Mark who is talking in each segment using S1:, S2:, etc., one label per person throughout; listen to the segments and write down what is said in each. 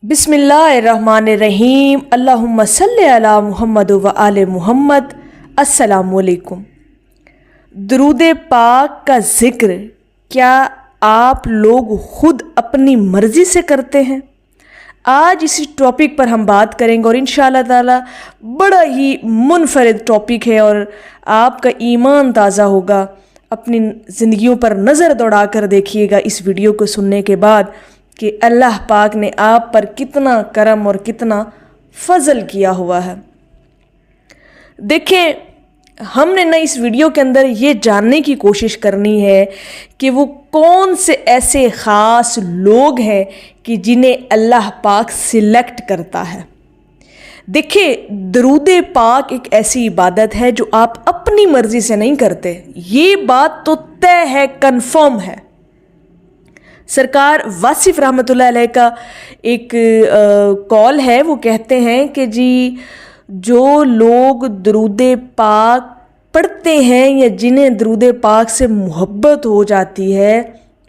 S1: बिस्मिल्लाहिर्रहमानिर्रहीम अल्लाहुम्मा सल्ली अला मुहम्मद व आले मुहम्मद। अस्सलामुअलैकुम। दरूद पाक का ज़िक्र क्या आप लोग ख़ुद अपनी मर्ज़ी से करते हैं? आज इसी टॉपिक पर हम बात करेंगे और इंशाअल्लाह ताला बड़ा ही मुनफरिद टॉपिक है और आपका ईमान ताज़ा होगा। अपनी ज़िंदगियों पर नज़र दौड़ा कर देखिएगा इस वीडियो को सुनने के बाद कि अल्लाह पाक ने आप पर कितना करम और कितना फ़ज़ल किया हुआ है। देखें, हमने ना इस वीडियो के अंदर ये जानने की कोशिश करनी है कि वो कौन से ऐसे ख़ास लोग हैं कि जिन्हें अल्लाह पाक सिलेक्ट करता है। देखिए, दरूद पाक एक ऐसी इबादत है जो आप अपनी मर्ज़ी से नहीं करते। ये बात तो तय है, कन्फर्म है। सरकार वासिफ़ रहमतुल्लाह अलैह का एक कॉल है, वो कहते हैं कि जी जो लोग दरूद पाक पढ़ते हैं या जिन्हें दरूद पाक से मोहब्बत हो जाती है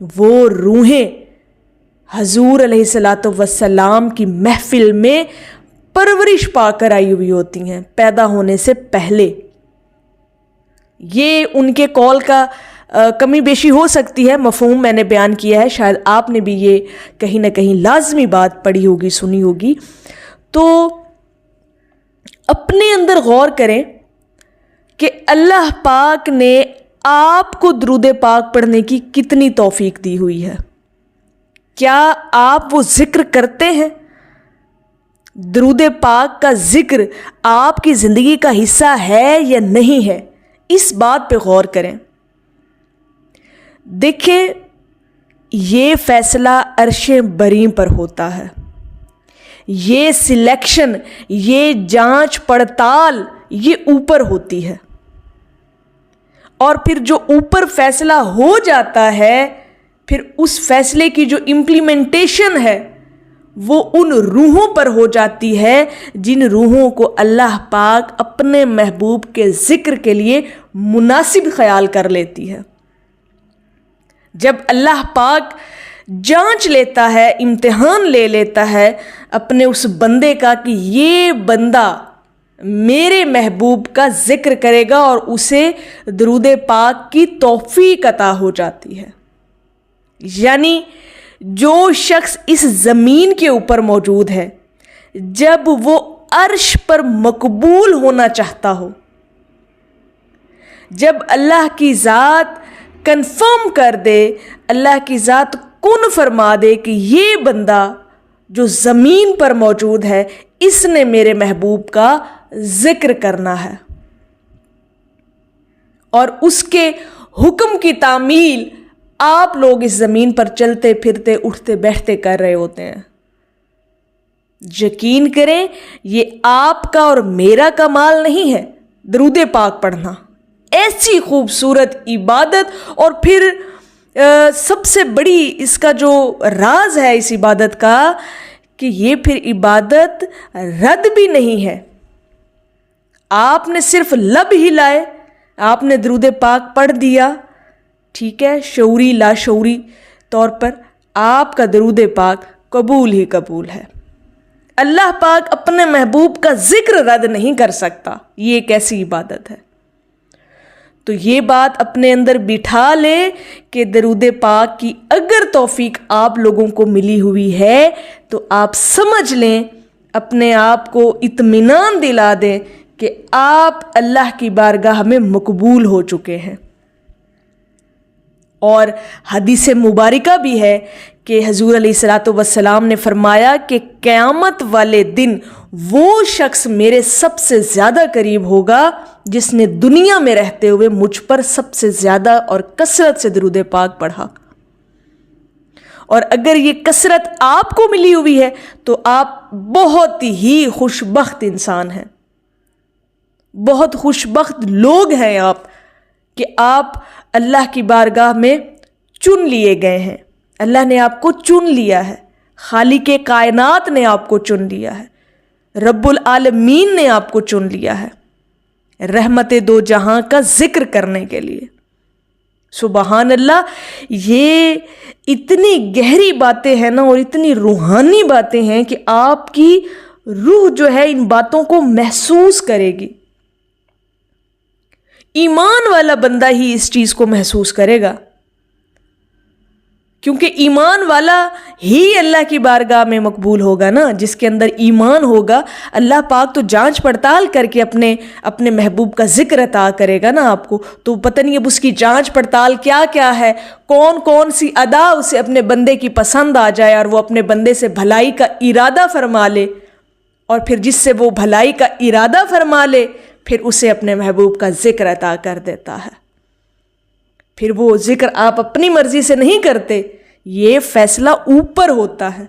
S1: वो रूहें हजूर अलैहिस्सलातु वस्सलाम की महफ़िल में परवरिश पाकर आई हुई होती हैं पैदा होने से पहले। ये उनके कॉल का कमी बेशी हो सकती है, मफ़हूम मैंने बयान किया है, शायद आपने भी ये कहीं ना कहीं लाजमी बात पढ़ी होगी, सुनी होगी। तो अपने अंदर गौर करें कि अल्लाह पाक ने आपको दरूद पाक पढ़ने की कितनी तौफीक दी हुई है। क्या आप वो ज़िक्र करते हैं? दरूद पाक का ज़िक्र आपकी ज़िंदगी का हिस्सा है या नहीं है, इस बात पे गौर करें। देखिए, ये फ़ैसला अर्शे बरी पर होता है। ये सिलेक्शन, ये जांच पड़ताल ये ऊपर होती है और फिर जो ऊपर फ़ैसला हो जाता है फिर उस फ़ैसले की जो इम्प्लीमेंटेशन है वो उन रूहों पर हो जाती है जिन रूहों को अल्लाह पाक अपने महबूब के ज़िक्र के लिए मुनासिब ख्याल कर लेती है। जब अल्लाह पाक जांच लेता है, इम्तिहान ले लेता है अपने उस बंदे का कि ये बंदा मेरे महबूब का ज़िक्र करेगा और उसे दरूद पाक की तौफीक अता हो जाती है। यानी जो शख्स इस ज़मीन के ऊपर मौजूद है, जब वो अर्श पर मकबूल होना चाहता हो, जब अल्लाह की ज़ात कन्फर्म कर दे, अल्लाह की ज़ात कुन फरमा दे कि ये बंदा जो ज़मीन पर मौजूद है इसने मेरे महबूब का ज़िक्र करना है और उसके हुक्म की तामील आप लोग इस ज़मीन पर चलते फिरते उठते बैठते कर रहे होते हैं। यकीन करें, ये आपका और मेरा कमाल नहीं है दरूद पाक पढ़ना। ऐसी खूबसूरत इबादत और फिर सबसे बड़ी इसका जो राज है इस इबादत का कि ये फिर इबादत रद्द भी नहीं है। आपने सिर्फ लब हिलाए, आपने दरूद पाक पढ़ दिया, ठीक है, शऊरी लाशऊरी तौर पर आपका दरूद पाक कबूल ही कबूल है। अल्लाह पाक अपने महबूब का ज़िक्र रद्द नहीं कर सकता। ये एक ऐसी इबादत है। तो ये बात अपने अंदर बिठा ले कि दरूद पाक की अगर तौफीक आप लोगों को मिली हुई है तो आप समझ लें, अपने आप को इत्मीनान दिला दें कि आप अल्लाह की बारगाह में मकबूल हो चुके हैं। और हदीस मुबारका भी है कि हजूर अलैहिस्सलातु वस्सलाम ने फरमाया कि क़यामत वाले दिन वो शख्स मेरे सबसे ज़्यादा करीब होगा जिसने दुनिया में रहते हुए मुझ पर सबसे ज़्यादा और कसरत से दरूद पाक पढ़ा। और अगर ये कसरत आपको मिली हुई है तो आप बहुत ही खुशबख्त इंसान हैं, बहुत खुशबख्त लोग हैं आप कि आप अल्लाह की बारगाह में चुन लिए गए हैं। अल्लाह ने आपको चुन लिया है, खालिक़े कायनात ने आपको चुन लिया है, रब्बुल आलमीन ने आपको चुन लिया है रहमते दो जहां का जिक्र करने के लिए। سبحان اللہ، یہ اتنی گہری باتیں ہیں نا اور اتنی روحانی باتیں ہیں کہ آپ کی روح جو ہے ان باتوں کو محسوس کرے گی۔ ایمان والا بندہ ہی اس چیز کو محسوس کرے گا، کیونکہ ایمان والا ہی اللہ کی بارگاہ میں مقبول ہوگا نا۔ جس کے اندر ایمان ہوگا، اللہ پاک تو جانچ پڑتال کر کے اپنے محبوب کا ذکر عطا کرے گا نا آپ کو، تو پتہ نہیں اب اس کی جانچ پڑتال کیا کیا ہے، کون کون سی ادا اسے اپنے بندے کی پسند آ جائے اور وہ اپنے بندے سے بھلائی کا ارادہ فرما لے، اور پھر جس سے وہ بھلائی کا ارادہ فرما لے پھر اسے اپنے محبوب کا ذکر عطا کر دیتا ہے۔ پھر وہ ذکر آپ اپنی مرضی سے نہیں کرتے، یہ فیصلہ اوپر ہوتا ہے،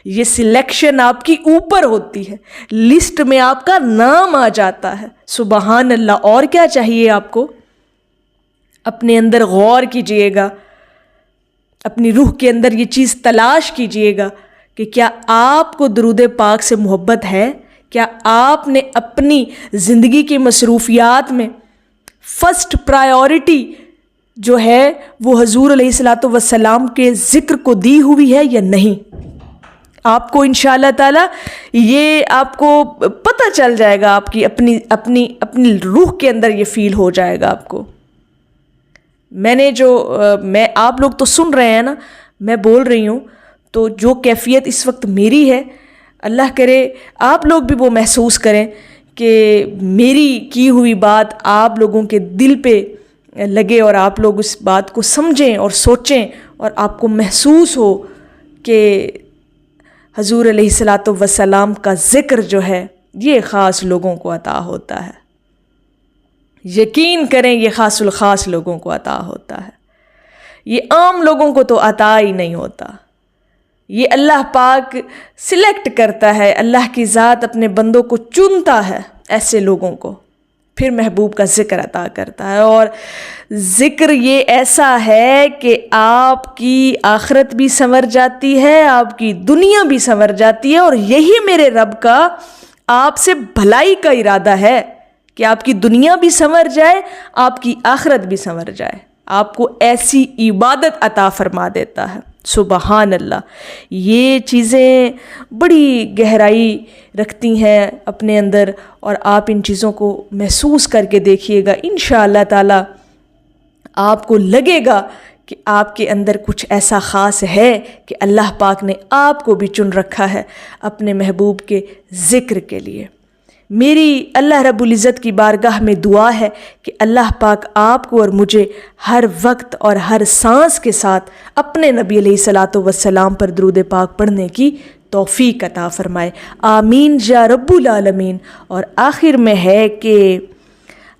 S1: یہ سلیکشن آپ کی اوپر ہوتی ہے، لسٹ میں آپ کا نام آ جاتا ہے۔ سبحان اللہ۔ اور کیا چاہیے آپ کو؟ اپنے اندر غور کیجئے گا، اپنی روح کے اندر یہ چیز تلاش کیجئے گا کہ کیا آپ کو درود پاک سے محبت ہے؟ کیا آپ نے اپنی زندگی کی مصروفیات میں فرسٹ پرائیورٹی جو ہے وہ حضور علیہ الصلوۃ والسلام کے ذکر کو دی ہوئی ہے یا نہیں؟ آپ کو انشاءاللہ تعالی یہ آپ کو پتہ چل جائے گا، آپ کی اپنی روح کے اندر یہ فیل ہو جائے گا آپ کو۔ میں آپ لوگ تو سن رہے ہیں نا، میں بول رہی ہوں، تو جو کیفیت اس وقت میری ہے، اللہ کرے آپ لوگ بھی وہ محسوس کریں کہ میری کی ہوئی بات آپ لوگوں کے دل پہ لگے اور آپ لوگ اس بات کو سمجھیں اور سوچیں اور آپ کو محسوس ہو کہ حضور علیہ الصلوۃ والسلام کا ذکر جو ہے یہ خاص لوگوں کو عطا ہوتا ہے۔ یقین کریں یہ خاص الخاص لوگوں کو عطا ہوتا ہے، یہ عام لوگوں کو تو عطا ہی نہیں ہوتا۔ یہ اللہ پاک سلیکٹ کرتا ہے، اللہ کی ذات اپنے بندوں کو چنتا ہے ایسے لوگوں کو، پھر محبوب کا ذکر عطا کرتا ہے۔ اور ذکر یہ ایسا ہے کہ آپ کی آخرت بھی سنور جاتی ہے، آپ کی دنیا بھی سنور جاتی ہے، اور یہی میرے رب کا آپ سے بھلائی کا ارادہ ہے کہ آپ کی دنیا بھی سنور جائے، آپ کی آخرت بھی سنور جائے، آپ کو ایسی عبادت عطا فرما دیتا ہے۔ سبحان اللہ۔ یہ چیزیں بڑی گہرائی رکھتی ہیں اپنے اندر، اور آپ ان چیزوں کو محسوس کر کے دیکھیے گا، انشاءاللہ تعالی آپ کو لگے گا کہ آپ کے اندر کچھ ایسا خاص ہے کہ اللہ پاک نے آپ کو بھی چن رکھا ہے اپنے محبوب کے ذکر کے لیے۔ میری اللہ رب العزت کی بارگاہ میں دعا ہے کہ اللہ پاک آپ کو اور مجھے ہر وقت اور ہر سانس کے ساتھ اپنے نبی علیہ الصلوۃ والسلام پر درود پاک پڑھنے کی توفیق عطا فرمائے، آمین یا رب العالمین۔ اور آخر میں ہے کہ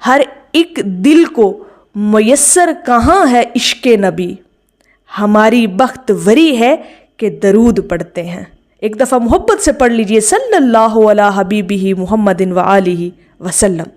S1: ہر ایک دل کو میسر کہاں ہے عشق نبی، ہماری بخت وری ہے کہ درود پڑھتے ہیں۔ ایک دفعہ محبت سے پڑھ لیجئے، صلی اللہ علی حبیبہ محمد و آلہ وسلم۔